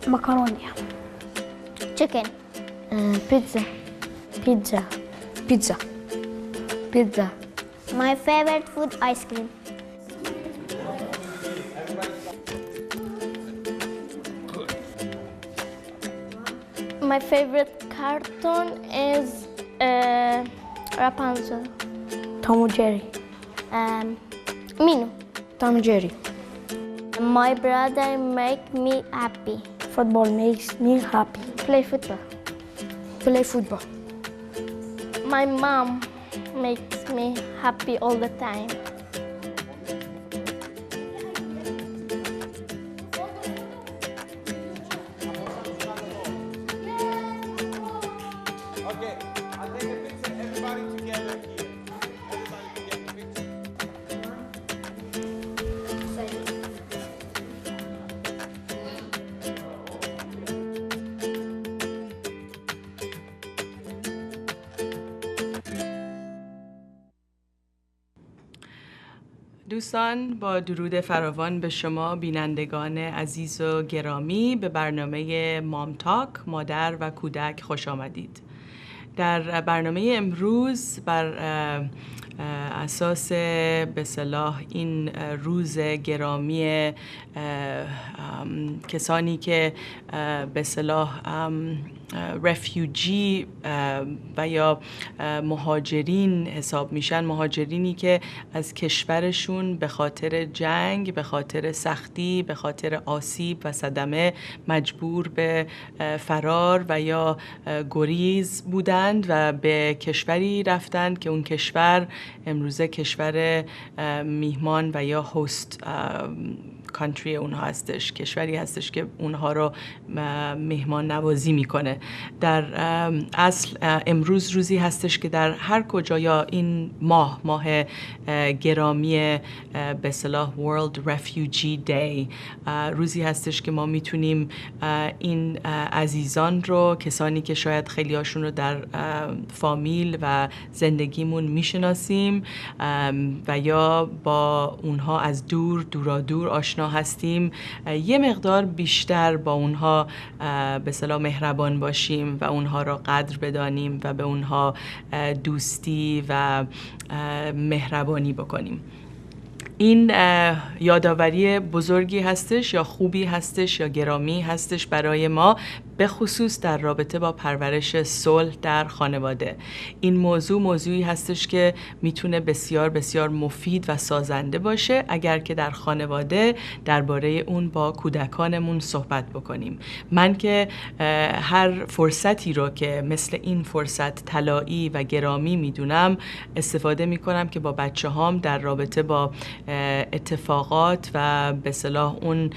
مكرونة. chicken. بيتزا. بيتزا. بيتزا. بيتزا. My favorite food, ice cream. My favorite cartoon is Rapunzel. توم وجيري. Minu. توم وجيري. My brother make me happy. Football makes me happy. Play football. Play football. My mom makes me happy all the time. Okay, I'll take a picture. Everybody together here. Everybody can get the picture. دوستان، با درود فراوان به شما بینندگان عزیز و گرامی به برنامه مامتاک مادر و کودک خوش آمدید. در برنامه امروز بر اساس به اصطلاح این روز گرامی کسانی که به اصطلاح رفیوجی و یا مهاجرین حساب میشن، مهاجرینی که از کشورشون به خاطر جنگ، به خاطر سختی، به خاطر آسیب و صدمه مجبور به فرار و یا گریز بودند و به کشوری رفتند که اون کشور امروزه کشور میهمان و یا هست کانتری اونها هستش، کشوری هستش که اونها رو مهمان نوازی میکنه. در اصل امروز روزی هستش که در هر کجا یا این ماه گرامی به اصطلاح World Refugee Day روزی هستش که ما میتونیم این عزیزان رو، کسانی که شاید خیلی هاشون رو در فامیل و زندگیمون میشناسیم و یا با اونها از دور آشنا هستیم، یه مقدار بیشتر با اونها به اصطلاح مهربان باشیم و اونها را قدر بدانیم و به اونها دوستی و مهربانی بکنیم. این یادآوری بزرگی هستش یا خوبی هستش یا گرامی هستش برای ما، به خصوص در رابطه با پرورش صلح در خانواده. این موضوعی هستش که میتونه بسیار بسیار مفید و سازنده باشه اگر که در خانواده درباره اون با کودکانمون صحبت بکنیم. من که هر فرصتی رو که مثل این فرصت طلایی و گرامی میدونم استفاده میکنم که با بچه هام در رابطه با اتفاقات و به اصطلاح اون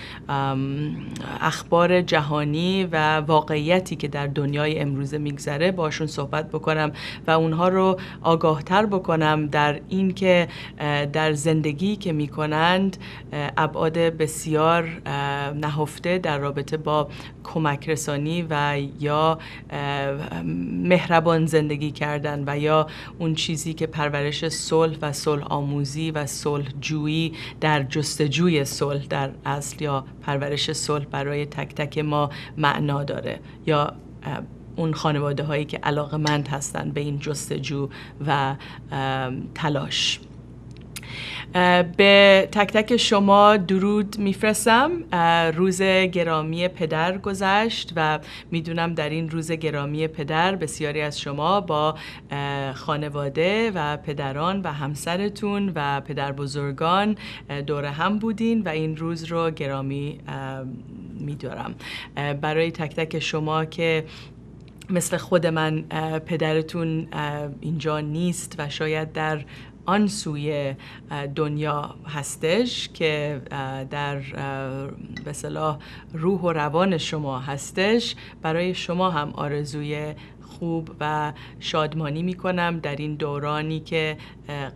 اخبار جهانی و واقعیتی که در دنیای امروزه میگذره باشون صحبت بکنم و اونها رو آگاهتر بکنم در این که در زندگی که میکنند ابعاد بسیار نهفته در رابطه با کمک رسانی و یا مهربان زندگی کردن و یا اون چیزی که پرورش صلح و صلح آموزی و صلح جویی در جستجوی صلح در اصل یا پرورش صلح برای تک تک ما معنا داره، یا اون خانواده هایی که علاقه‌مند هستن به این جستجو و تلاش. به تک تک شما درود میفرستم. روز گرامی پدر گذشت و میدونم در این روز گرامی پدر بسیاری از شما با خانواده و پدران و همسرتون و پدر بزرگان دور هم بودین و این روز رو گرامی میدارم. برای تک تک شما که مثل خود من پدرتون اینجا نیست و شاید در آن سوی دنیا هستش که در به اصطلاح روح و روان شما هستش، برای شما هم آرزوی خوب و شادمانی میکنم در این دورانی که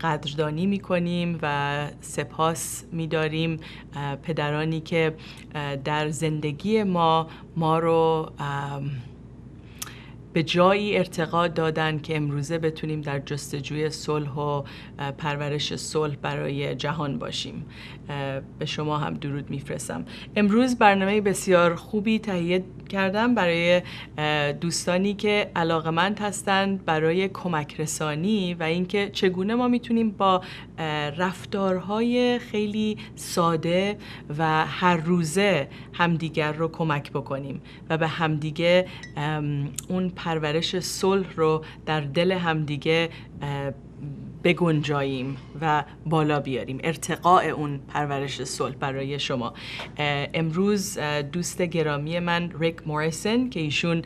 قدردانی میکنیم و سپاس میداریم پدرانی که در زندگی ما رو به جایی ارتقا دادن که امروزه بتونیم در جستجوی صلح و پرورش صلح برای جهان باشیم. به شما هم درود میفرستم. امروز برنامه بسیار خوبی تهیه کردم برای دوستانی که علاقه‌مند هستند برای کمک رسانی و اینکه چگونه ما میتونیم با رفتارهای خیلی ساده و هر روزه همدیگر رو کمک بکنیم و به همدیگه اون پرورش صلح رو در دل همدیگه بگنجاییم و بالا بیاریم، ارتقاء اون پرورش صلح برای شما. امروز دوست گرامی من ریک موریسون که ایشون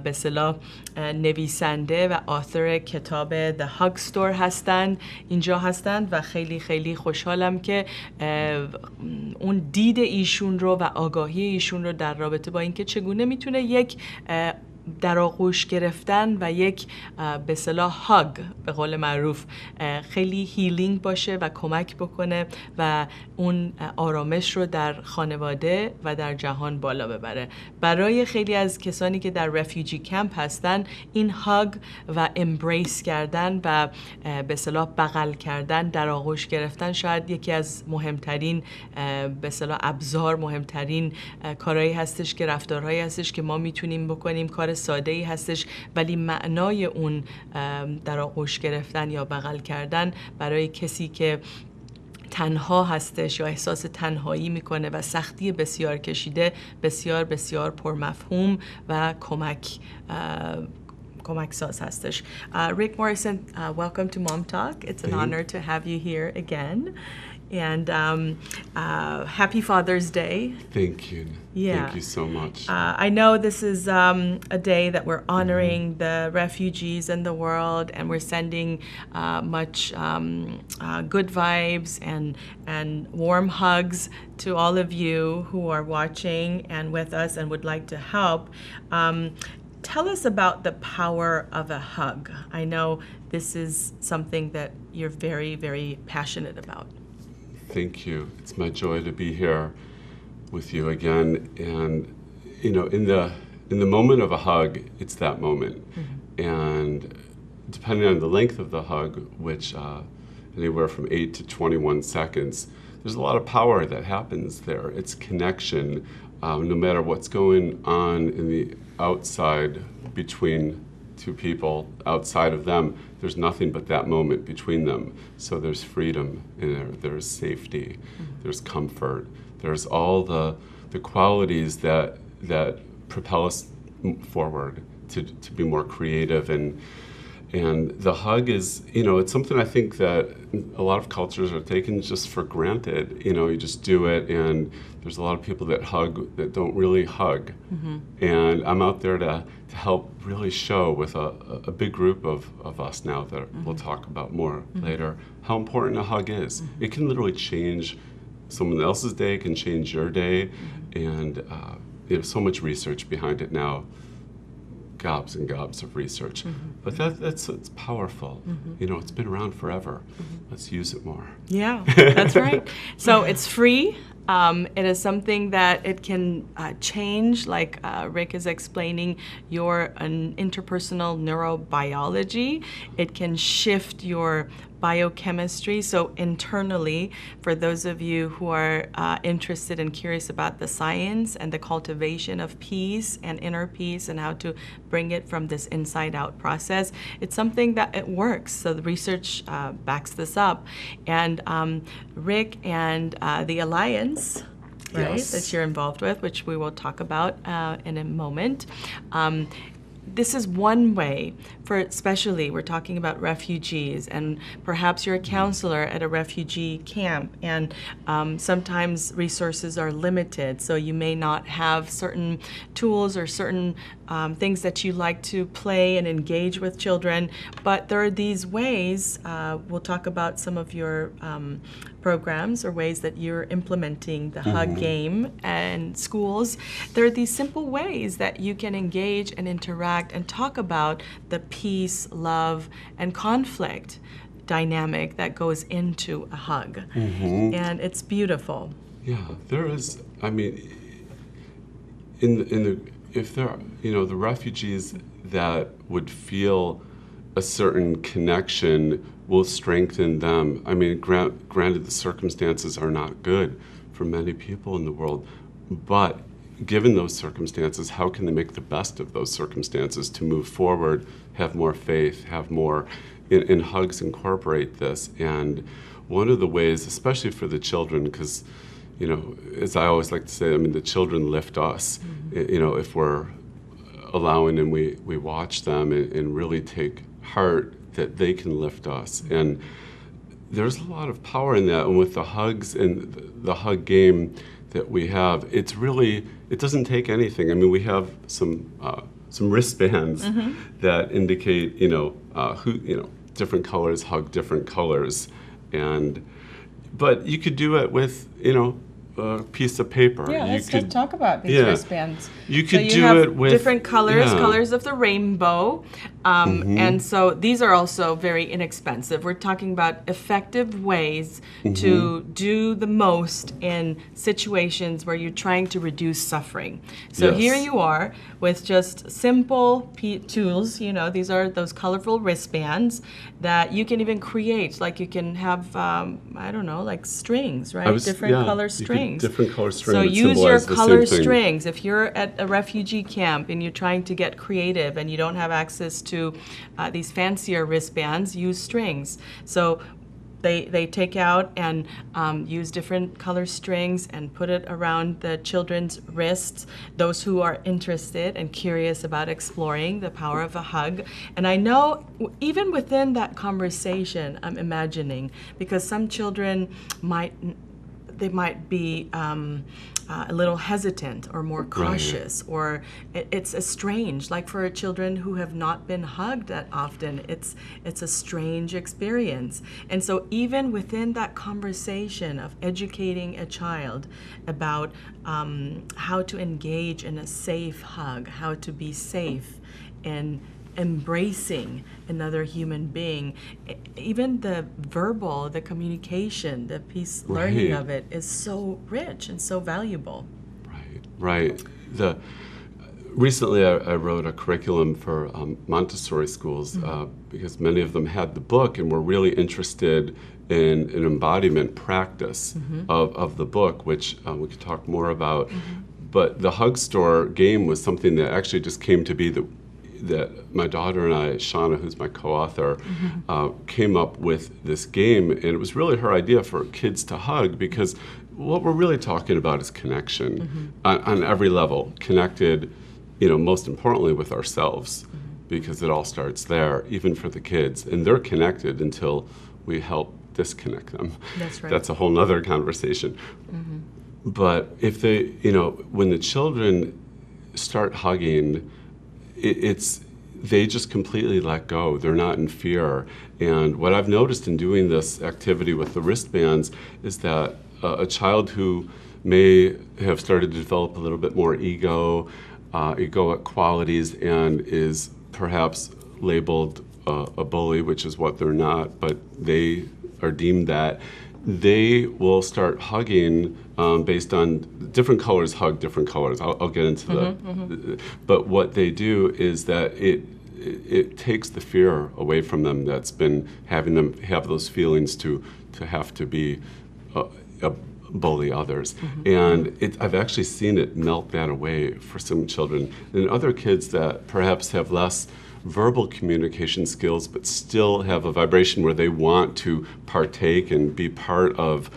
به اصطلاح نویسنده و آثر کتاب The Hug Store هستند، اینجا هستند و خیلی خیلی خوشحالم که اون دید ایشون رو و آگاهی ایشون رو در رابطه با اینکه چگونه میتونه یک در آغوش گرفتن و یک به اصطلاح هاگ به قول معروف خیلی هیلینگ باشه و کمک بکنه و اون آرامش رو در خانواده و در جهان بالا ببره. برای خیلی از کسانی که در رفیوجی کمپ هستن این هاگ و امبریس کردن و به اصطلاح بغل کردن، در آغوش گرفتن شاید یکی از مهمترین به اصطلاح ابزار، مهمترین کارهایی هستش که رفتارهایی هستش که ما میتونیم بکنیم. کار ساده‌ای هستش ولی معنای اون در آغوش گرفتن یا بغل کردن برای کسی که تنها هستش یا احساس تنهایی میکنه و سختی بسیار کشیده بسیار بسیار پرمفهوم و کمک ساز هستش. Rick Morrison, welcome to MomTalk. It's an honor to have you here again. And happy Father's Day. Thank you. Yeah. Thank you so much. I know this is a day that we're honoring the refugees in the world, and we're sending much good vibes and warm hugs to all of you who are watching and with us and would like to help. Tell us about the power of a hug. I know this is something that you're very, very passionate about. Thank you. It's my joy to be here with you again. And you know, in the moment of a hug, it's that moment. Mm-hmm. And depending on the length of the hug, which anywhere from 8 to 21 seconds, there's a lot of power that happens there. It's connection. No matter what's going on in the outside between two people, outside of them, there's nothing but that moment between them. So there's freedom in there, there's safety, there's comfort, there's all the qualities that propel us forward to be more creative. And the hug is, you know, it's something I think that a lot of cultures are taken just for granted. You know, you just do it, and there's a lot of people that hug that don't really hug. Mm-hmm. And I'm out there to help really show with a big group of us now that mm-hmm. we'll talk about more mm-hmm. later, how important a hug is. Mm-hmm. It can literally change someone else's day, it can change your day, mm-hmm. and there's so much research behind it now. Gobs and gobs of research, mm-hmm. but it's powerful. Mm-hmm. You know, it's been around forever. Mm-hmm. Let's use it more. Yeah, that's right. So it's free. It is something that it can change, like Rick is explaining, your interpersonal neurobiology. It can shift your biochemistry. So internally, for those of you who are interested and curious about the science and the cultivation of peace and inner peace and how to bring it from this inside out process, it's something that it works. So the research backs this up. And Rick and the Alliance, right, yes. that you're involved with, which we will talk about in a moment. This is one way for, especially we're talking about refugees, and perhaps you're a counselor at a refugee camp, and sometimes resources are limited, so you may not have certain tools or certain things that you like to play and engage with children, but there are these ways, we'll talk about some of your programs or ways that you're implementing the hug game in schools. There are these simple ways that you can engage and interact and talk about the peace, love, and conflict dynamic that goes into a hug. And it's beautiful. Yeah, there is, I mean, in the if there are, the refugees that would feel a certain connection will strengthen them. I mean, granted, the circumstances are not good for many people in the world, but given those circumstances, how can they make the best of those circumstances to move forward, have more faith, have more, in Hugs incorporate this. And one of the ways, especially for the children, because, as I always like to say, I mean, the children lift us, if we're allowing and we watch them and really take heart that they can lift us. And there's a lot of power in that. And with the Hugs and the Hug game that we have, it's really, it doesn't take anything. I mean, we have some wristbands that indicate, who, different colors hug different colors. But you could do it with, a piece of paper. Yeah, you let's talk about these wristbands. You could so do have it with different colors, colors of the rainbow, and so these are also very inexpensive. We're talking about effective ways to do the most in situations where you're trying to reduce suffering. So here you are with just simple tools. These are those colorful wristbands that you can even create. Like you can have, I don't know, like strings, right? Different color strings. Different color strings. So that use your symbolize the color same thing. strings. If you're at a refugee camp and you're trying to get creative and you don't have access to these fancier wristbands, use strings. So they take out and use different color strings and put it around the children's wrists, those who are interested and curious about exploring the power of a hug. And I know even within that conversation, I'm imagining, because some children might be a little hesitant or more cautious, or it's a strange, like for children who have not been hugged that often, it's a strange experience. And so even within that conversation of educating a child about how to engage in a safe hug, how to be safe in embracing another human being, even the verbal, the communication, the peace learning of it is so rich and so valuable. Right. Recently I wrote a curriculum for Montessori schools because many of them had the book and were really interested in an embodiment practice of the book, which we could talk more about. But the Hug Store game was something that actually just came to be that my daughter and I, Shauna, who's my co-author, came up with this game, and it was really her idea for kids to hug, because what we're really talking about is connection on every level, connected, most importantly with ourselves, because it all starts there, even for the kids, and they're connected until we help disconnect them. That's right. That's a whole nother conversation. But if they, when the children start hugging, they just completely let go. They're not in fear. And what I've noticed in doing this activity with the wristbands is that a child who may have started to develop a little bit more egoic qualities and is perhaps labeled a bully, which is what they're not, but they are deemed that, they will start hugging based on different colors hug different colors. I'll get into that. But what they do is that it takes the fear away from them that's been having them have those feelings to have to be bully others. And I've actually seen it melt that away for some children. And other kids that perhaps have less verbal communication skills but still have a vibration where they want to partake and be part of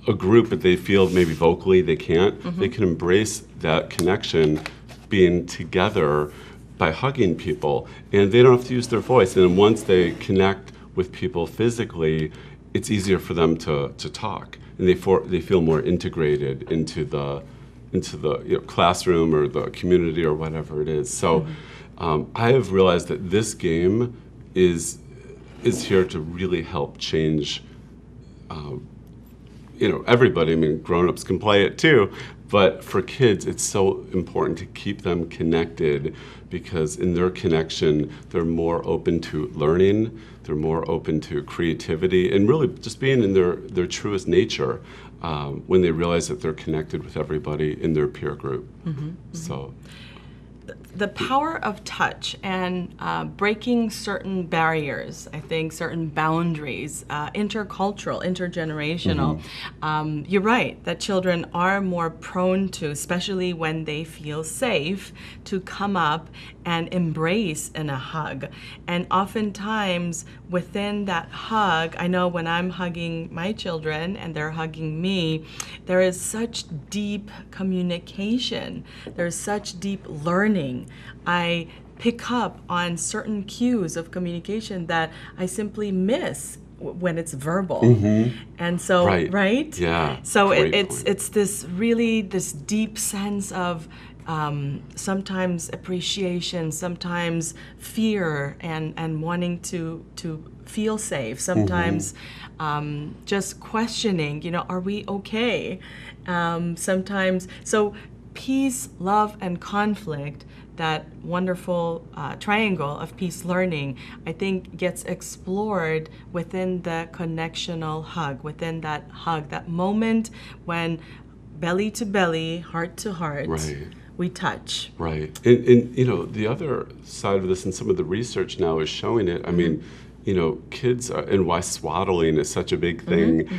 a group, but they feel maybe vocally they can't, they can embrace that connection, being together by hugging people, and they don't have to use their voice. And once they connect with people physically, it's easier for them to talk, and they feel more integrated into the classroom or the community or whatever it is. So I have realized that this game is here to really help change everybody. I mean, grown-ups can play it too, but for kids it's so important to keep them connected, because in their connection they're more open to learning, they're more open to creativity, and really just being in their truest nature when they realize that they're connected with everybody in their peer group. So the power of touch and breaking certain barriers, I think certain boundaries, intercultural, intergenerational. You're right that children are more prone to, especially when they feel safe, to come up and embrace in a hug. And oftentimes within that hug, I know when I'm hugging my children and they're hugging me, there is such deep communication. There's such deep learning. I pick up on certain cues of communication that I simply miss when it's verbal. And so, right? Yeah. So great it's point. this deep sense of sometimes appreciation, sometimes fear, and wanting to feel safe. Sometimes just questioning, are we okay? Sometimes, so peace, love, and conflict, that wonderful triangle of peace learning, I think gets explored within the connectional hug, within that hug, that moment when belly to belly, heart to heart, we touch. Right. And the other side of this, and some of the research now is showing it, I mean, kids are, and why swaddling is such a big thing,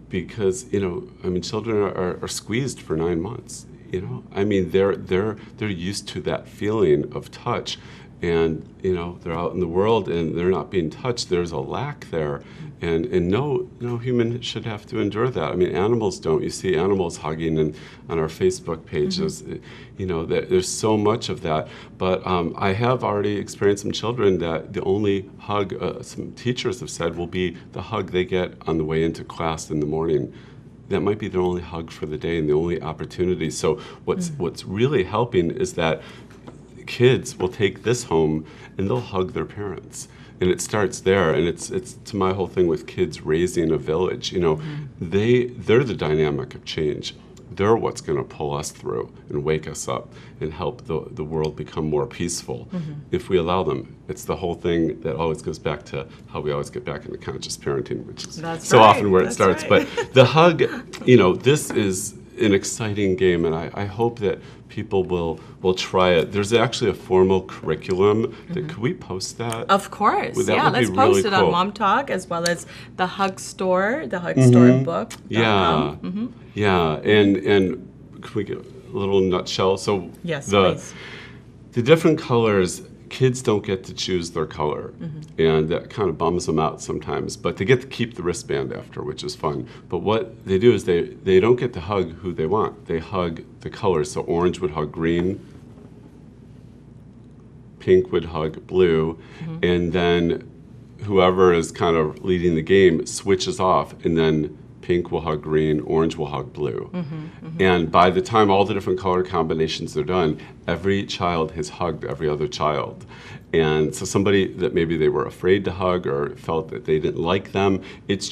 because, children are squeezed for 9 months. I mean, they're used to that feeling of touch, and they're out in the world and they're not being touched. There's a lack there, and no human should have to endure that. I mean, animals don't. You see animals hugging, and on our Facebook pages, there's so much of that. But I have already experienced some children that the only hug some teachers have said will be the hug they get on the way into class in the morning. That might be their only hug for the day and the only opportunity. So what's really helping is that kids will take this home and they'll hug their parents. And it starts there, and it's to my whole thing with kids raising a village. They're the dynamic of change. They're what's going to pull us through and wake us up and help the world become more peaceful if we allow them. It's the whole thing that always goes back to how we always get back into conscious parenting, which is often where it starts. But the hug, this is an exciting game, and I hope that people will try it. There's actually a formal curriculum. Could we post that? Of course. That would let's be post really it cool. on MomTalk, as well as the Hug Store, the Hug Store book. Yeah. Yeah. And could we get a little nutshell? So yes, please. The different colors, kids don't get to choose their color, and that kind of bums them out sometimes, but they get to keep the wristband after, which is fun. But what they do is they don't get to hug who they want. They hug the colors. So orange would hug green, pink would hug blue, and then whoever is kind of leading the game switches off, and then pink will hug green, orange will hug blue. And by the time all the different color combinations are done, every child has hugged every other child. And so somebody that maybe they were afraid to hug or felt that they didn't like them, it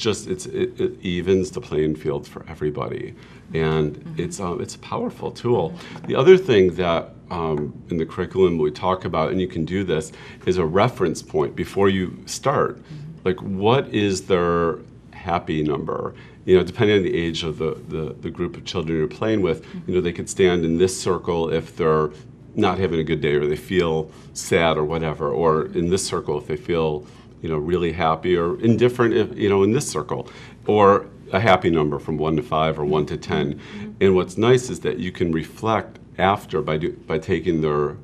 evens the playing field for everybody. And it's a powerful tool. The other thing that in the curriculum we talk about, and you can do this, is a reference point before you start. Like, what is their happy number? Depending on the age of the group of children you're playing with, they could stand in this circle if they're not having a good day or they feel sad or whatever, or in this circle if they feel, really happy, or indifferent if, in this circle, or a happy number from 1 to 5 or 1 to 10. And what's nice is that you can reflect after by taking their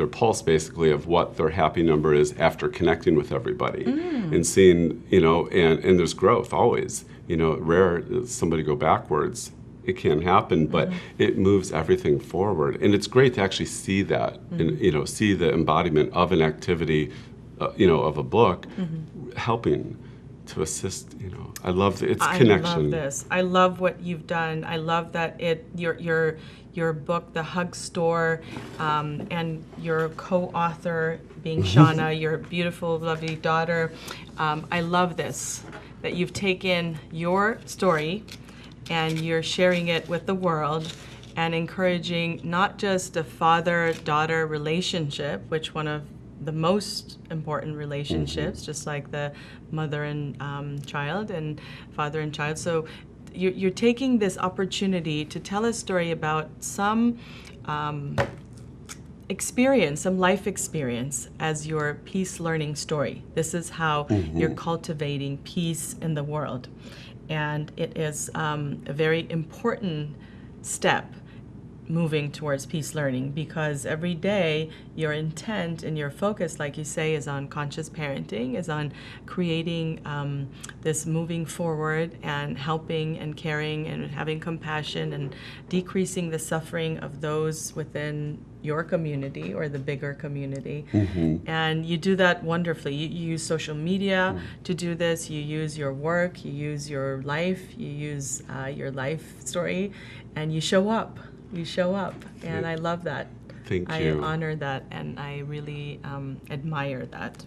pulse, basically, of what their happy number is after connecting with everybody and seeing, and there's growth always. Rare somebody go backwards. It can happen, but it moves everything forward. And it's great to actually see that and, see the embodiment of an activity, of a book helping to assist, I love it's connection. I love this. I love what you've done. I love that your book, The Hug Store, and your co-author being Shauna, your beautiful, lovely daughter. I love this, that you've taken your story and you're sharing it with the world and encouraging not just a father-daughter relationship, which one of the most important relationships, just like the mother and child and father and child. So you're taking this opportunity to tell a story about some experience, some life experience as your peace learning story. This is how you're cultivating peace in the world. And it is a very important step moving towards peace learning, because every day your intent and your focus, like you say, is on conscious parenting, is on creating this moving forward and helping and caring and having compassion and decreasing the suffering of those within your community or the bigger community. And you do that wonderfully. You use social media to do this. You use your work, you use your life, you use your life story, and you show up. You show up, and I love that. Thank you. I honor that, and I really admire that.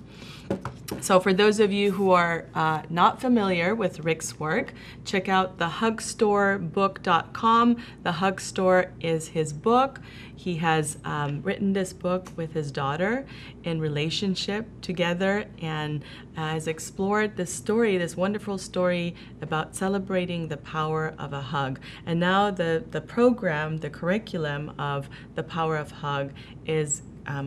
So for those of you who are not familiar with Rick's work, check out thehugstorebook.com. The Hug Store is his book. He has written this book with his daughter in relationship together, and has explored this story, this wonderful story about celebrating the power of a hug. And now the program, the curriculum of the power of hug is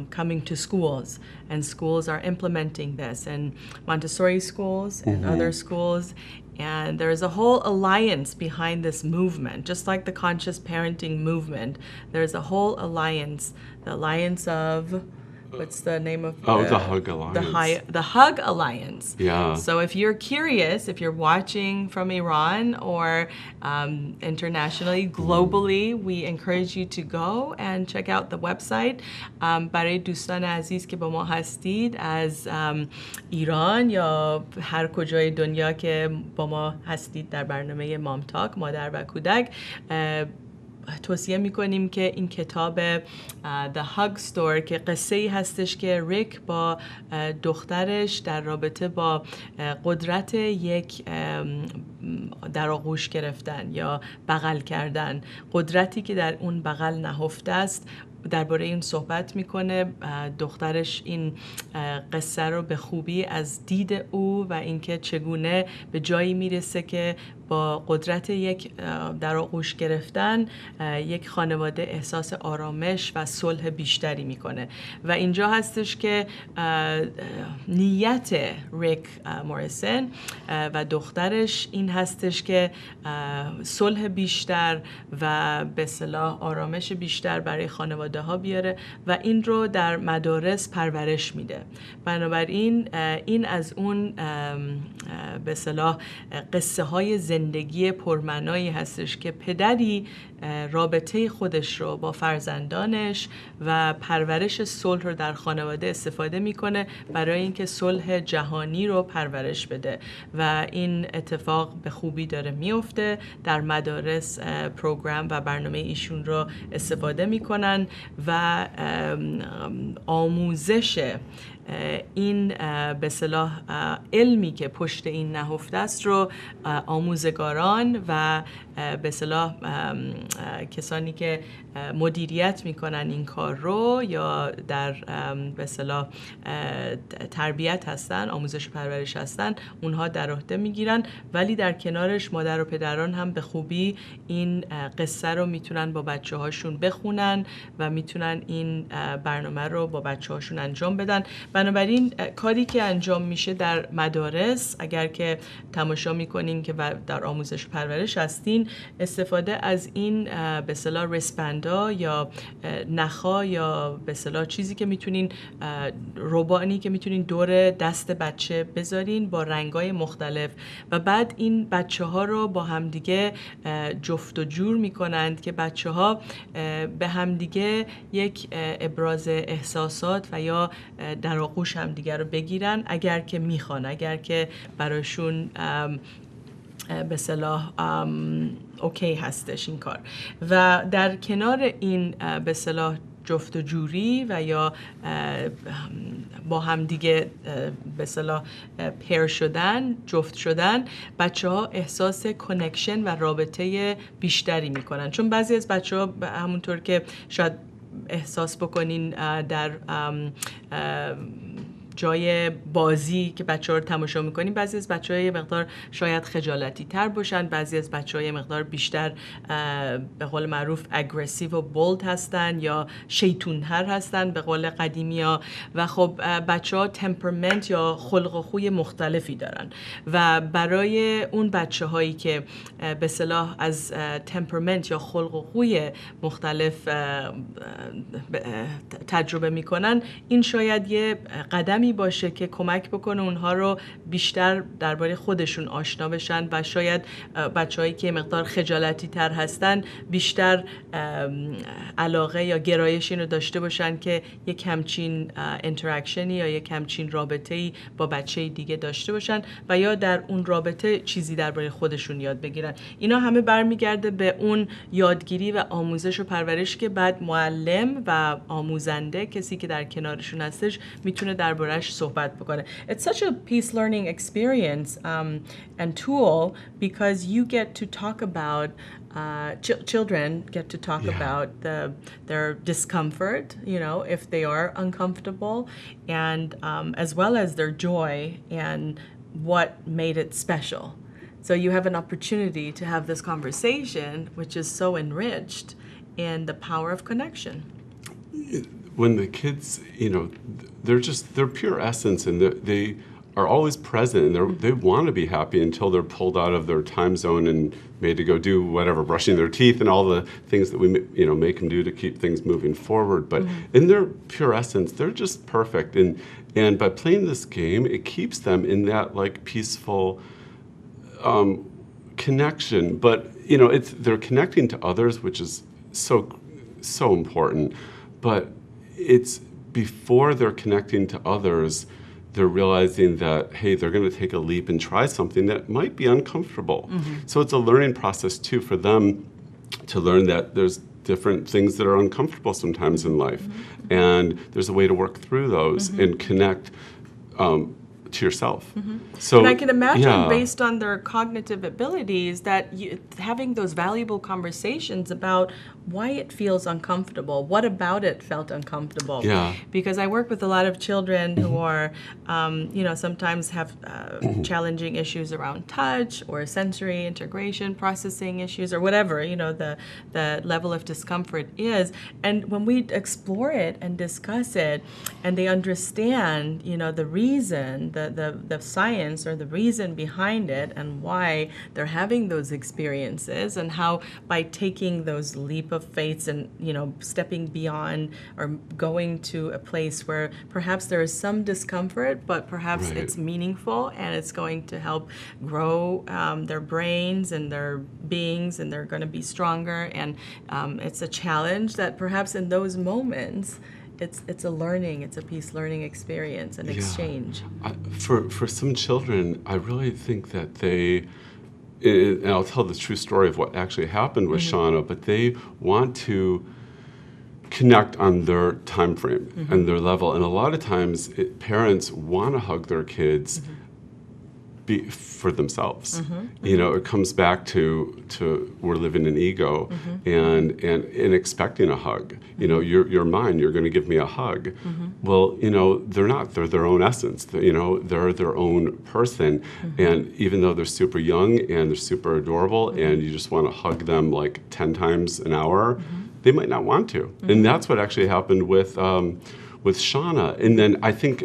coming to schools, and schools are implementing this, and Montessori schools and other schools. And there is a whole alliance behind this movement, just like the conscious parenting movement. There's a whole alliance, the alliance of, what's the name of the Hug Alliance. The Hug Alliance. Yeah. So if you're curious, if you're watching from Iran or internationally, globally, we encourage you to go and check out the website. برای دوستان عزیز که با ما هستید از ایران یا هر کجای دنیا که با ما هستید در برنامه مامتاک، مادر و کودک، توصیه میکنیم که این کتاب The Hug Store که قصه ای هستش که ریک با دخترش در رابطه با قدرت یک در آغوش گرفتن یا بغل کردن، قدرتی که در اون بغل نهفته است، درباره این صحبت میکنه. دخترش این قصه رو به خوبی از دید او و اینکه چگونه به جایی میرسه که با قدرت یک در آغوش گرفتن یک خانواده احساس آرامش و صلح بیشتری میکنه. و اینجا هستش که نیت ریک موریسون و دخترش این هستش که صلح بیشتر و به اصطلاح آرامش بیشتر برای خانواده ها بیاره و این رو در مدارس پرورش میده. بنابراین این از اون به اصطلاح قصه های زندگی پرمعنایی هستش که پدری رابطه خودش رو با فرزندانش و پرورش صلح رو در خانواده استفاده میکنه برای اینکه صلح جهانی رو پرورش بده و این اتفاق به خوبی داره میفته. در مدارس پروگرام و برنامه ایشون رو استفاده میکنن و آموزش این به اصطلاح علمی که پشت این نهفته است رو آموزگاران و به اصطلاح کسانی که مدیریت میکنن این کار رو یا در به اصطلاح تربیت هستن، آموزش و پرورش هستن، اونها در عهده میگیرن. ولی در کنارش مادر و پدران هم به خوبی این قصه رو میتونن با بچه هاشون بخونن و میتونن این برنامه رو با بچه هاشون انجام بدن. بنابراین کاری که انجام میشه در مدارس، اگر که تماشا میکنین که در آموزش و پرورش هستین، استفاده از این به اصطلاح ریسبندا یا نخا یا به اصطلاح چیزی که میتونین، روبانی که میتونین دور دست بچه بذارین با رنگای مختلف و بعد این بچه ها رو با همدیگه جفت و جور میکنند که بچه ها به همدیگه یک ابراز احساسات و یا در آغوش همدیگه رو بگیرن اگر که میخوان، اگر که براشون به صلاح اوکی هستش این کار. و در کنار این به صلاح جفت و جوری و یا با هم دیگه به اصطلاح پیر شدن، جفت شدن، بچه ها احساس کنکشن و رابطه بیشتری میکنن. چون بعضی از بچه ها همونطور که شاید احساس بکنین در جای بازی که بچه‌ها رو تماشا می‌کنیم، بعضی از بچه‌ها یه مقدار شاید خجالتی تر باشن، بعضی از بچه‌ها یه مقدار بیشتر به قول معروف اگریسیو و بولد هستن یا شیطون‌تر هستن به قول قدیمی‌ها. و خب بچه‌ها تمپرمنت یا خلق و خوی مختلفی دارن و برای اون بچه‌هایی که به اصطلاح از تمپرمنت یا خلق و خوی مختلف تجربه میکنن، این شاید یه قدمی باشه که کمک بکنه اونها رو بیشتر درباره خودشون آشنا بشن و شاید بچه‌هایی که مقدار خجالتی تر هستن بیشتر علاقه یا گرایش اینو داشته باشن که یک همچین اینتراکشنی یا یک همچین رابطه‌ای با بچه دیگه داشته باشن و یا در اون رابطه چیزی درباره خودشون یاد بگیرن. اینا همه برمیگرده به اون یادگیری و آموزش و پرورش که بعد معلم و آموزنده، کسی که در کنارشون هستش، میتونه درباره‌اش صحبت بکنه. It's such a peace learning experience and tool because you get to talk about children get to talk about their discomfort, you know, if they are uncomfortable, and as well as their joy and what made it special. So you have an opportunity to have this conversation, which is so enriched in the power of connection. When the kids, you know, they're pure essence, and they are always present, and they want to be happy until they're pulled out of their time zone and made to go do whatever, brushing their teeth and all the things that we, you know, make them do to keep things moving forward. But in their pure essence, they're just perfect. And by playing this game, it keeps them in that like peaceful connection. But you know, they're connecting to others, which is so important. But it's before they're connecting to others, they're realizing that, hey, they're going to take a leap and try something that might be uncomfortable. So it's a learning process too for them to learn that there's different things that are uncomfortable sometimes in life, and there's a way to work through those and connect to yourself. So, and I can imagine, based on their cognitive abilities, that having those valuable conversations about why it feels uncomfortable, what about it felt uncomfortable. Yeah. Because I work with a lot of children who are, you know, sometimes have challenging issues around touch or sensory integration, processing issues, or whatever, you know, the level of discomfort is. And when we explore it and discuss it, and they understand, you know, the reason, the science or the reason behind it, and why they're having those experiences, and how by taking those leap of faith and, you know, stepping beyond or going to a place where perhaps there is some discomfort, but perhaps it's meaningful and it's going to help grow their brains and their beings, and they're going to be stronger. And it's a challenge that perhaps in those moments, it's a learning, it's a peace learning experience, an exchange. For some children, I really think that they, and I'll tell the true story of what actually happened with Shauna, but they want to connect on their time frame and their level. And a lot of times parents want to hug their kids for themselves. You know, it comes back to we're living in ego and expecting a hug. You know, you're mine, you're going to give me a hug. Well, you know, they're not. They're their own essence. You know, they're their own person. And even though they're super young and they're super adorable and you just want to hug them like 10 times an hour, they might not want to. And that's what actually happened with Shauna. And then I think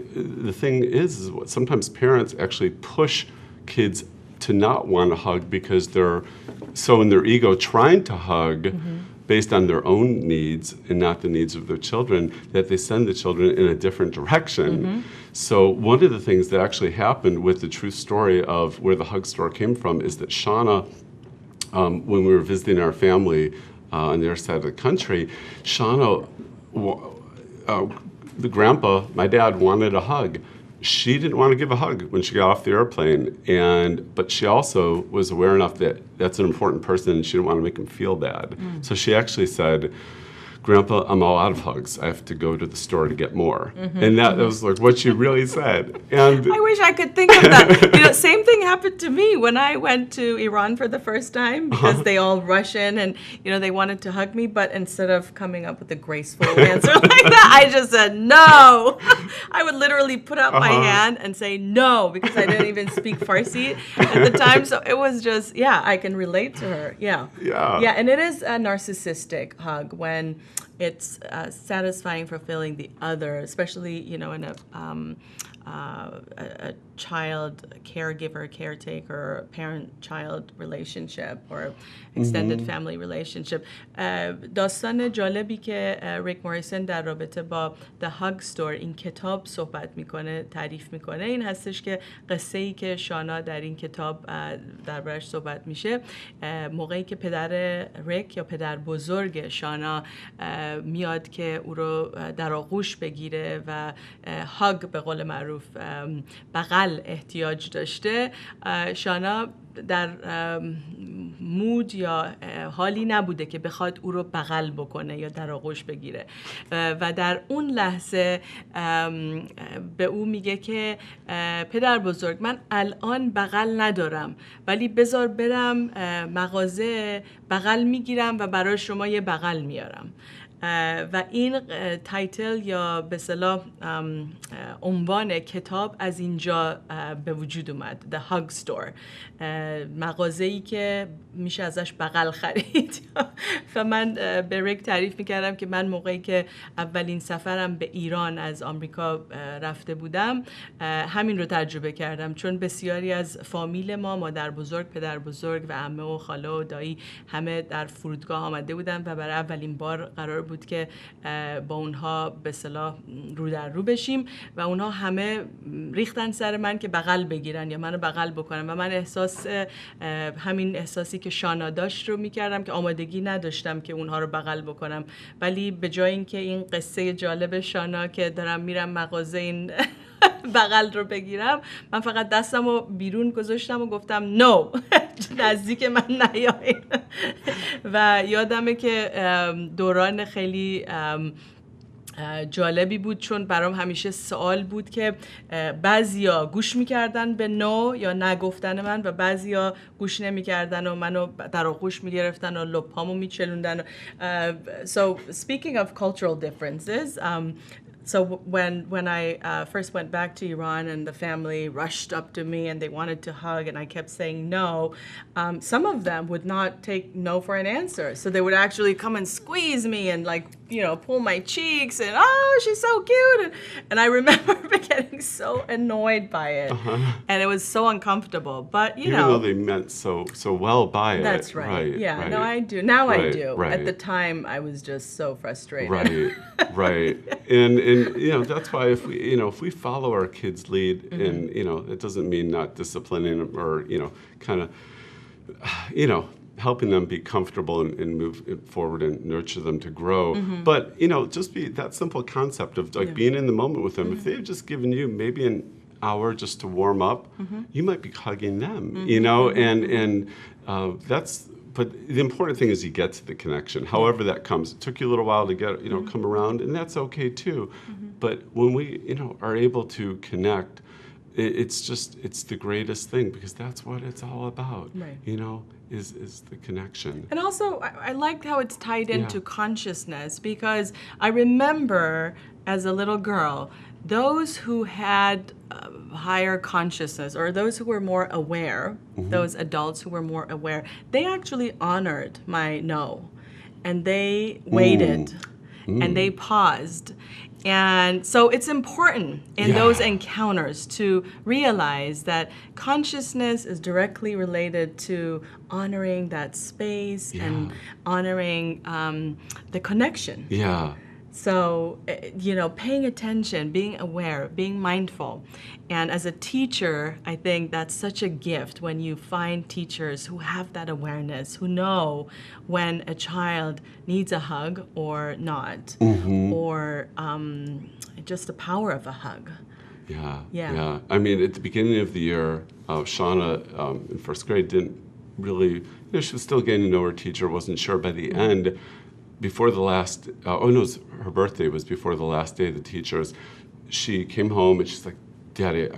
the thing is sometimes parents actually push kids to not want to hug because they're so in their ego trying to hug based on their own needs and not the needs of their children, that they send the children in a different direction. So one of the things that actually happened with the true story of where the hug store came from is that Shauna, when we were visiting our family on the other side of the country, Shauna, the grandpa, my dad, wanted a hug. She didn't want to give a hug when she got off the airplane, but she also was aware enough that that's an important person and she didn't want to make him feel bad. So she actually said, Grandpa, I'm all out of hugs. I have to go to the store to get more. And that was like what she really said. And I wish I could think of that. Same thing happened to me when I went to Iran for the first time, because they all rush in and, they wanted to hug me, but instead of coming up with a graceful answer like that, I just said no. I would literally put up my hand and say no, because I didn't even speak Farsi at the time. So it was just, I can relate to her. Yeah, and it is a narcissistic hug when it's satisfying, fulfilling the other, especially, in a child caregiver, caretaker, parent-child relationship or extended family relationship. داستان جالبی که ریک موریسون در رابطه با The Hug Store این کتاب صحبت میکنه، تعریف میکنه، این هستش که قصه‌ای که شانا در این کتاب دربارش صحبت میشه، موقعی که پدر ریک یا پدر بزرگ شانا میاد که او رو در آغوش بگیره و هاگ به قول معروف بغل احتیاج داشته، شانا در مود یا حالی نبوده که بخواد او رو بغل بکنه یا در آغوش بگیره و در اون لحظه به او میگه که پدر بزرگ، من الان بغل ندارم، ولی بذار برم مغازه بغل میگیرم و برای شما یه بغل میارم. و این تایتل یا به اصطلاح عنوان کتاب از اینجا به وجود اومد، The Hug Store، مغازه‌ای که میشه ازش بغل خرید. و من به ریک تعریف میکردم که من موقعی که اولین سفرم به ایران از آمریکا رفته بودم همین رو تجربه کردم، چون بسیاری از فامیل ما، مادر بزرگ، پدر بزرگ و عمه و خاله و دایی همه در فرودگاه آمده بودن و برای اولین بار قرار بود که با اونها به اصطلاح رو در رو بشیم و اونها همه ریختن سر من که بغل بگیرن یا منو بغل بکنن و من همین احساسی که شانا داشت رو میکردم که آمادگی نداشتم که اونها رو بغل بکنم، ولی به جای اینکه این قصه جالب شانا که دارم میرم مغازه این بغل رو بگیرم، من فقط دستم رو بیرون گذاشتم و گفتم نو، نزدیک من نیاین. و یادمه که دوران خیلی جالبی بود، چون برام همیشه سوال بود که بعضیا گوش میکردن به نو یا نگفتن من و بعضیا گوش نمیکردن و منو در آغوش میگرفتن و لپامو میچلوندن. So speaking of cultural differences, so when I first went back to Iran and the family rushed up to me and they wanted to hug and I kept saying no, some of them would not take no for an answer. So they would actually come and squeeze me and pull my cheeks and, oh, she's so cute. And I remember getting so annoyed by it. And it was so uncomfortable. But, even though they meant so well by it. That's right. Yeah, right. No, I do. Now I do. Right. At the time, I was just so frustrated. Right. And that's why if we follow our kids' lead, and it doesn't mean not disciplining them or kind of helping them be comfortable and move forward and nurture them to grow, but just be that simple concept of being in the moment with them. If they've just given you maybe an hour just to warm up, you might be hugging them, and that's. But the important thing is you get to the connection, however that comes. It took you a little while to get, come around, and that's okay too. But when we, are able to connect, it's the greatest thing, because that's what it's all about, is the connection. And also, I liked how it's tied into consciousness, because I remember as a little girl, those who had higher consciousness, or those who were more aware, those adults who were more aware, they actually honored my no, and they waited, and they paused. And so it's important in those encounters to realize that consciousness is directly related to honoring that space and honoring the connection. Yeah. So, paying attention, being aware, being mindful. And as a teacher, I think that's such a gift when you find teachers who have that awareness, who know when a child needs a hug or not, or just the power of a hug. Yeah. I mean, at the beginning of the year, Shauna in first grade didn't really, she was still getting to know her teacher, wasn't sure. By the end, before the last, oh no, her birthday was before the last day of the teachers. She came home and she's like, Daddy,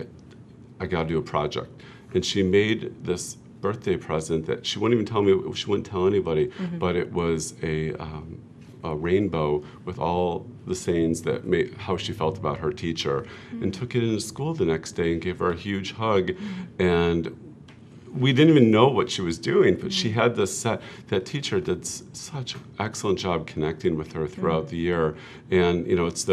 I got to do a project. And she made this birthday present that she wouldn't even tell me, she wouldn't tell anybody, but it was a rainbow with all the sayings that made how she felt about her teacher, and took it into school the next day and gave her a huge hug. And we didn't even know what she was doing, but she had this set. That teacher did such an excellent job connecting with her throughout the year. And it's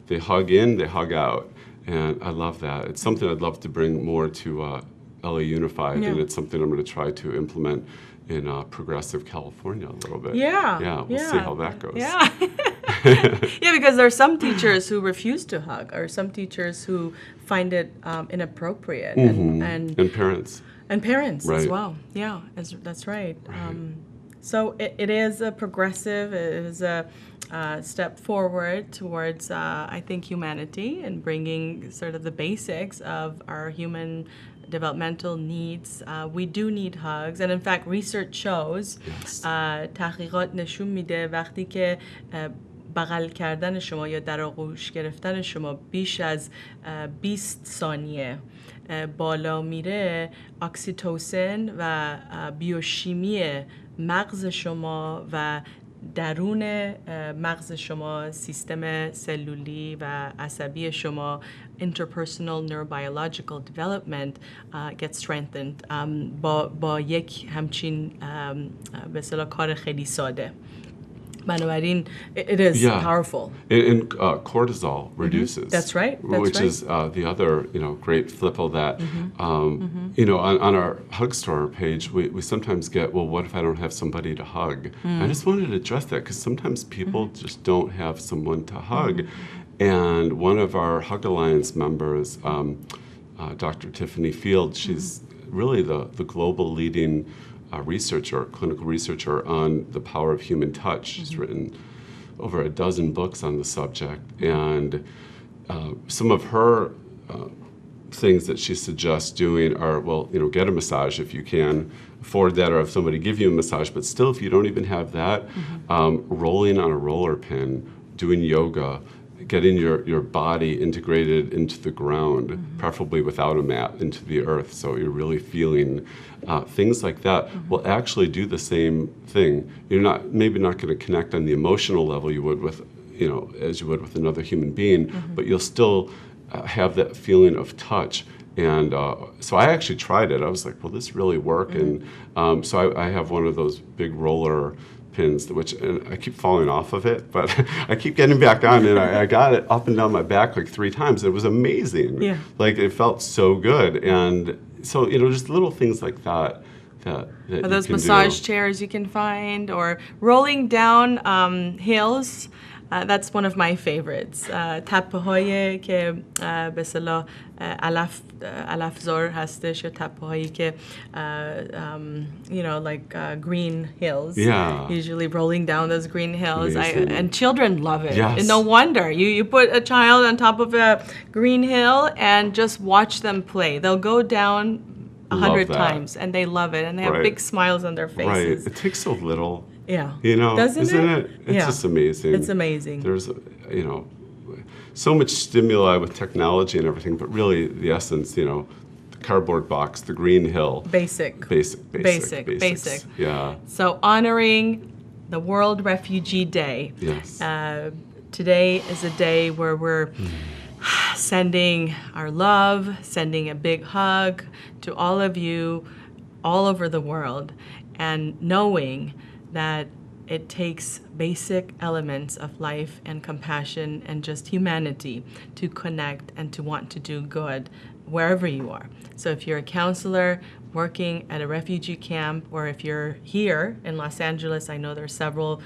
they hug in, they hug out. And I love that. It's something I'd love to bring more to LA Unified, and it's something I'm going to try to implement in progressive California a little bit. Yeah. We'll see how that goes. Yeah. Yeah, because there are some teachers who refuse to hug, or some teachers who find it inappropriate, and parents. And parents as Right. well. Yeah, that's right. So it is a progressive, it is a step forward towards, I think, humanity, and bringing sort of the basics of our human developmental needs. We do need hugs, and in fact, research shows, تحقیقات نشون میده وقتی که بغل کردن شما یا در آغوش گرفتن شما بیش از 20 ثانیه بالا میره، اکسیتوسین و بیوشیمی مغز شما و درون مغز شما، سیستم سلولی و عصبی شما، interpersonal neurobiological development gets strengthened با یک همچین به اصطلاح کار خیلی ساده. بنابراین it is powerful. And cortisol reduces. That's right. Which is the other, great flipple that, on our Hug Store page, we sometimes get, well, what if I don't have somebody to hug? I just wanted to address that, because sometimes people just don't have someone to hug. And one of our Hug Alliance members, Dr. Tiffany Field, she's really the global leading clinical researcher on the power of human touch. She's written over a dozen books on the subject, and some of her things that she suggests doing are, get a massage if you can afford that, or have somebody give you a massage, but still, if you don't even have that, rolling on a roller pin, doing yoga, getting your body integrated into the ground, preferably without a mat, into the earth, so you're really feeling things like that will actually do the same thing. You're maybe not going to connect on the emotional level you would with, as you would with another human being, but you'll still have that feeling of touch. And so I actually tried it. I was like, will this really work? And so I have one of those big roller pins, and I keep falling off of it, but I keep getting back on, and I got it up and down my back like 3 times. It was amazing. Yeah. Like, it felt so good. And so, just little things like that or those massage chairs you can find, or rolling down hills. That's one of my favorites. تپه‌هایی که به اصطلاح علفزار هستش، یا تپه‌هایی که like green hills. Yeah. Usually rolling down those green hills. And children love it. Yes. And no wonder. You put a child on top of a green hill and just watch them play. They'll go down 100 times, and they love it, and they have big smiles on their faces. Right. It takes so little. Yeah. Isn't it? It's just amazing. It's amazing. There's, so much stimuli with technology and everything, but really the essence, the cardboard box, the green hill. Basic. Yeah. So honoring the World Refugee Day. Yes. Today is a day where we're sending our love, sending a big hug to all of you all over the world, and knowing that it takes basic elements of life and compassion and just humanity to connect and to want to do good wherever you are. So if you're a counselor working at a refugee camp, or if you're here in Los Angeles, I know there's several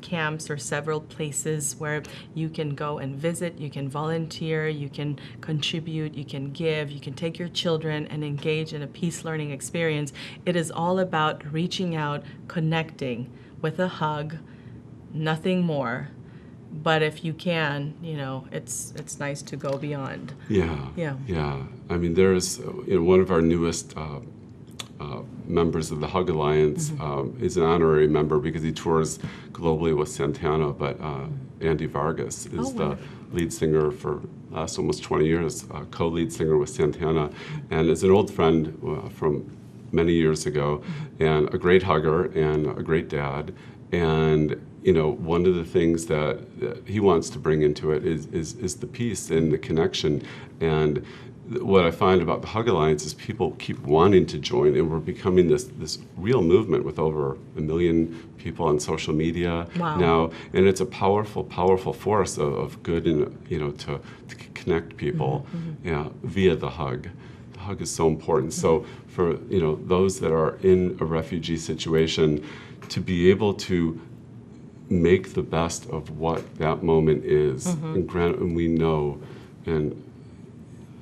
camps or several places where you can go and visit, you can volunteer, you can contribute, you can give, you can take your children and engage in a peace learning experience. It is all about reaching out, connecting with a hug, nothing more. But if you can, it's nice to go beyond. Yeah. I mean, there's one of our newest members of the Hug Alliance. He's an honorary member because he tours globally with Santana, but Andy Vargas is the lead singer for last almost 20 years, co-lead singer with Santana, and is an old friend from many years ago, and a great hugger and a great dad. And one of the things that he wants to bring into it is the peace and the connection. And what I find about the Hug Alliance is people keep wanting to join, and we're becoming this real movement with over 1 million people on social media now, and it's a powerful force of good, and to connect people via the hug. The hug is so important. So for those that are in a refugee situation, to be able to make the best of what that moment is, and we know, and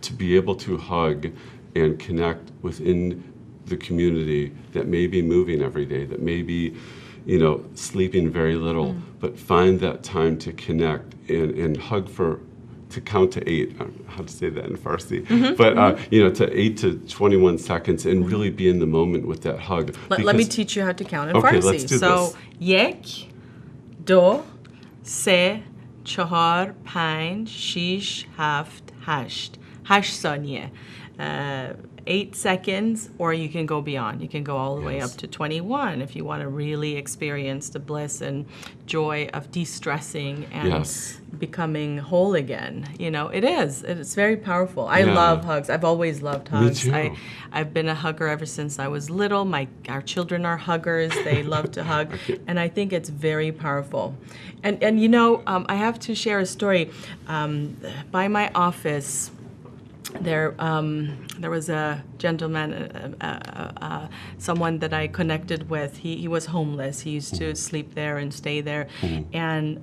to be able to hug and connect within the community that may be moving every day, that may be, sleeping very little, but find that time to connect and hug to count to 8. I don't know how to say that in Farsi, but to 8 to 21 seconds, and really be in the moment with that hug. Let me teach you how to count in okay, Farsi. Let's do so, this. 1, 2, 3, 4, 5, 6, 7, 8. 8 ثانیه. 8 seconds, or you can go beyond. You can go all the way up to 21 if you want to really experience the bliss and joy of de-stressing and becoming whole again. It's very powerful. I love hugs. I've always loved hugs. Me too. I've been a hugger ever since I was little. Our children are huggers. They love to hug. And I think it's very powerful. And I have to share a story. By my office, there was a gentleman, someone that I connected with. He was homeless. He used to sleep there and stay there. And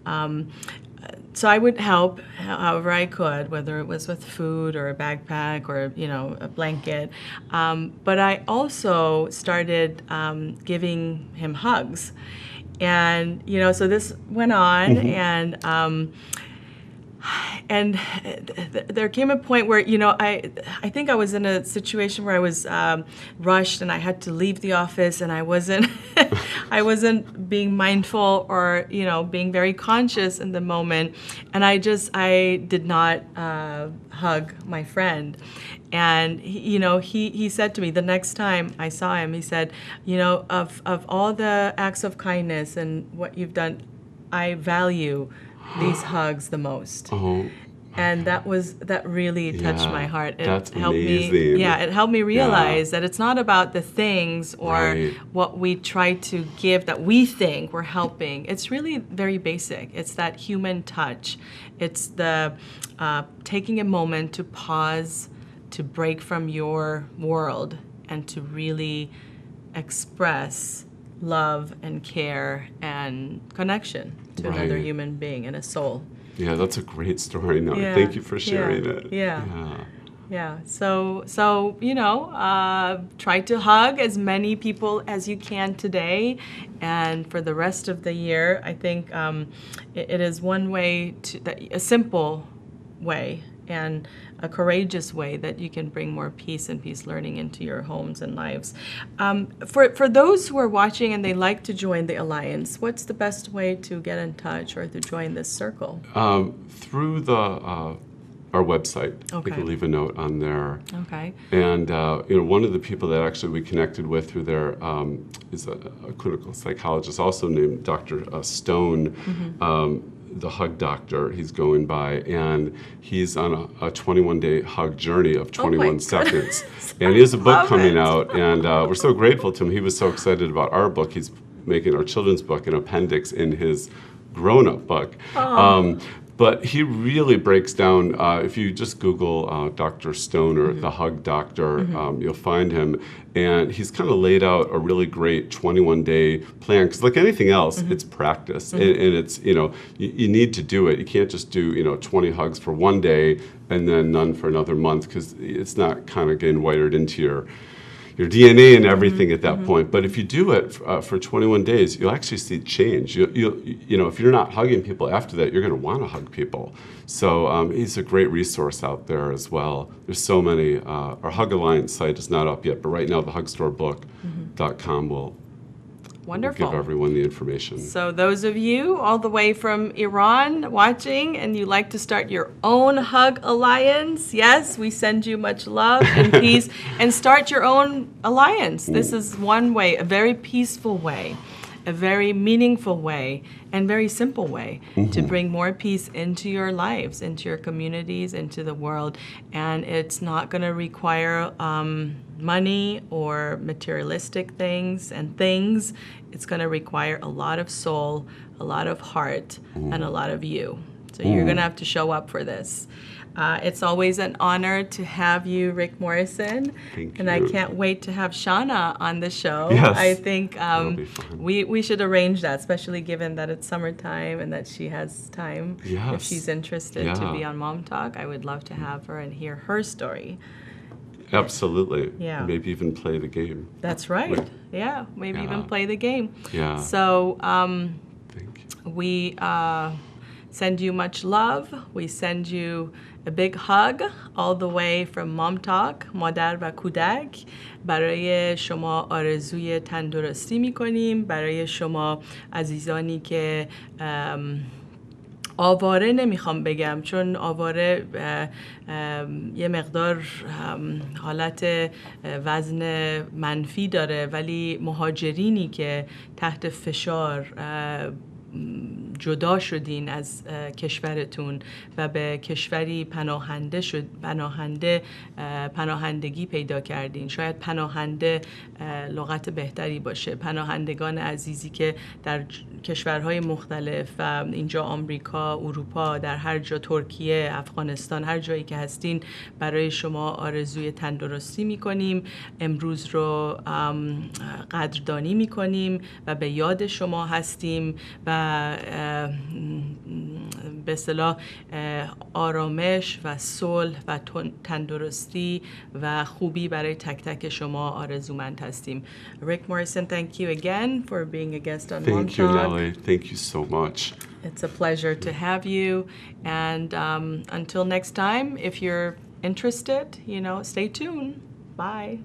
so I would help however I could, whether it was with food or a backpack or, a blanket. But I also started giving him hugs. And, so this went on, and there came a point where, I think I was in a situation where I was rushed and I had to leave the office, and I wasn't being mindful or, being very conscious in the moment. And I did not hug my friend. And he said to me the next time I saw him, he said, of all the acts of kindness and what you've done, I value these hugs the most. And that really touched my heart. That's helped amazing. It helped me realize that it's not about the things or what we try to give that we think we're helping. It's really very basic. It's that human touch. It's the taking a moment to pause, to break from your world, and to really express love and care and connection to another human being and a soul. Yeah, that's a great story. No, thank you for sharing it. Yeah. So try to hug as many people as you can today, and for the rest of the year. I think it is one way a simple way and a courageous way that you can bring more peace and peace learning into your homes and lives. For those who are watching and they like to join the Alliance, what's the best way to get in touch or to join this circle? Through our website. Okay. We can leave a note on there. Okay. And one of the people that actually we connected with through there is a clinical psychologist, also named Dr. Stone. The Hug Doctor, he's going by, and he's on a 21-day hug journey of 21 seconds. And he has a book coming out, and we're so grateful to him. He was so excited about our book. He's making our children's book an appendix in his grown-up book. But he really breaks down, if you just Google Dr. Stone or the Hug Doctor, you'll find him. And he's kind of laid out a really great 21-day plan. Because like anything else, it's practice. And it's, you need to do it. You can't just do, 20 hugs for one day and then none for another month, because it's not kind of getting wired into your DNA and everything at that point. But if you do it for 21 days, you'll actually see change. You know, if you're not hugging people after that, you're going to want to hug people. So he's a great resource out there as well. There's so many. Our Hug Alliance site is not up yet, but right now the hugstorebook.com will Wonderful. give everyone the information. So those of you all the way from Iran watching and you like to start your own Hug Alliance, yes, we send you much love and peace and start your own alliance. This is one way, a very peaceful way, a very meaningful way, and very simple way to bring more peace into your lives, into your communities, into the world. And it's not going to require money or materialistic things and things. It's going to require a lot of soul, a lot of heart, and a lot of you. So you're going to have to show up for this. It's always an honor to have you, RickMorrison. Thank and you. I can't wait to have Shauna on the show. Yes, I think that'll be fun. we should arrange that, especially given that it's summertime and that she has time. If Yes. she's interested to Yeah. be on Mom Talk, I would love to have her and hear her story. Absolutely. Yeah. Maybe even play the game. That's right. Yeah, maybe even Yeah. play the game. Yeah. So Thank you. we send you much love. We send you a big hug all the way from Mom Talk, مادر و کودک. برای شما آرزوی تندرستی می‌کنیم. برای شما عزیزانی که آواره نمیخوام بگم، چون آواره یه مقدار حالت وزن منفی داره، ولی مهاجرینی که تحت فشار جدا شدین از کشورتون و به کشوری پناهندگی پیدا کردین. شاید پناهنده لغت بهتری باشه. پناهندگان عزیزی که در کشورهای مختلف، اینجا آمریکا، اروپا، در هر جا، ترکیه، افغانستان، هر جایی که هستین، برای شما آرزوی تندرستی میکنیم. امروز رو قدردانی میکنیم و به یاد شما هستیم و به اصطلاح آرامش و صلح و تندرستی و خوبی برای تک تک شما آرزومند هستیم. RickMorrison, thank you again for being a guest on Mom Thank you, Talk. Nelly. Thank you so much. It's a pleasure to have you. And until next time, if you're interested, stay tuned. Bye.